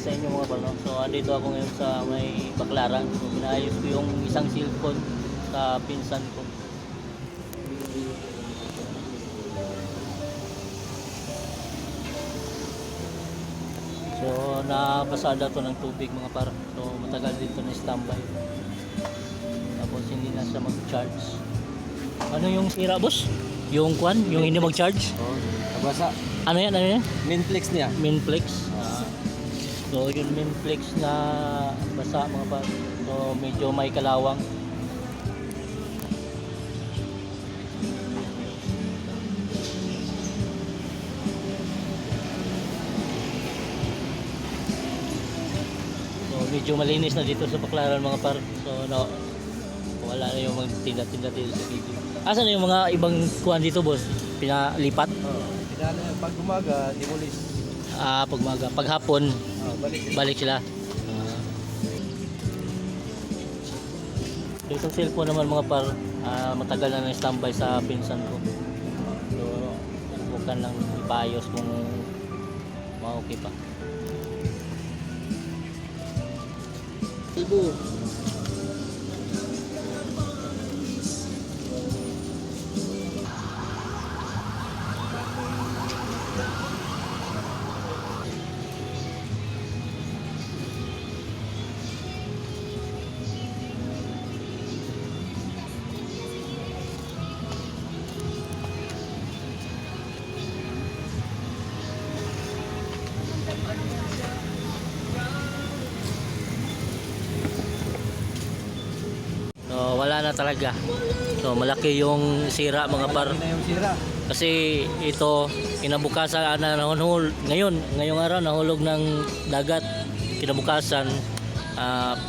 sa inyo mga par, no? So andito ako ngayon sa may Baclaran. So pinayos ko yung isang cellphone sa pinsan ko. So nabasada to ng tubig mga par. So matagal dito na standby. Tapos hindi na siya mag-charge. Ano yung sira boss? Yung kwan? Yung hindi mag-charge? Oh, nabasa. Ano yan? Ano yan? Minflex niya. Minflex. So yung Minflex na basa mga par. So medyo may kalawang. So medyo malinis na dito sa Baclaran mga par. So no, wala na yung mga tinda-tinda dito sa video. Asan na yung mga ibang kuhan dito boss? Pinalipat? Oh, pinala pag umaga, dimulis. Pag umaga. Pag hapon, Oh, balik sila. So itong cellphone naman mga par, matagal na na-standby sa pinsan ko. So subukan lang ipayos kung ma-okay pa. Ibu. So wala na talaga. So malaki yung sira mga par. Malaki na yung sira. Kasi ito kinabukasan na ngayong araw nahulog ng dagat. Kinabukasan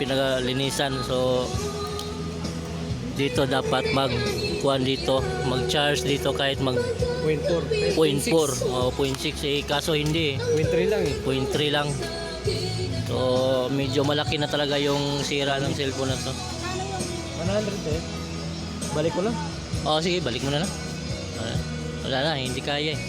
pinaglinisan. So dito dapat mag-kuhan dito, mag-charge dito kahit mag 0.4. 0.4 o 0.6 kaso hindi 0.3 lang eh. 0.3 lang. So medyo malaki na talaga yung sira ng cellphone na to. 100 eh. Balik ko lang. Sige, balik mo na lang. Wala na, hindi kaya eh.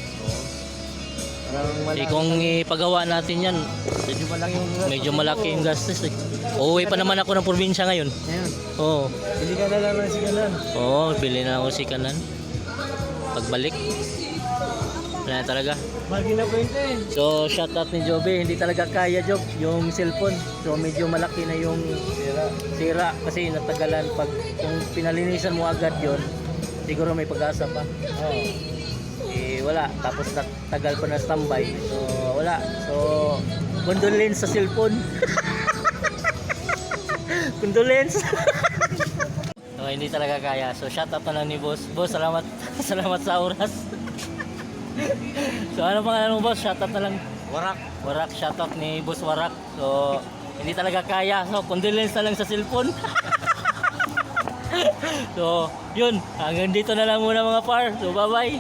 Parang Kung ipagawa natin yan, medyo malaki yung gastos. medyo malaki yung gastos eh. Uuwi pa naman ako ng probinsya ngayon. Ngayon, Oo. bili ka na lang ng sigalan. Oo, bili na ako si Kanan. Pagbalik, wala na talaga. Bagi na 20 eh. So, shoutout ni Joby. Hindi talaga kaya, Job, yung cellphone. So, medyo malaki na yung sira. Kasi natagalan. Kung pinalinisan mo agad yon, siguro may pag-asa pa. Wala. Tapos tagal pa na standby. So, wala. So, condolence sa cellphone. Condolence. So, hindi talaga kaya. So, shoutout na lang ni Boss. Boss, salamat. Salamat sa oras. So ano pangalan mo boss? Shoutout na lang. Warak, shoutout ni Boss Warak. So hindi talaga kaya. So condolence na lang sa cellphone. So yun, hanggang dito na lang muna mga par. So bye bye.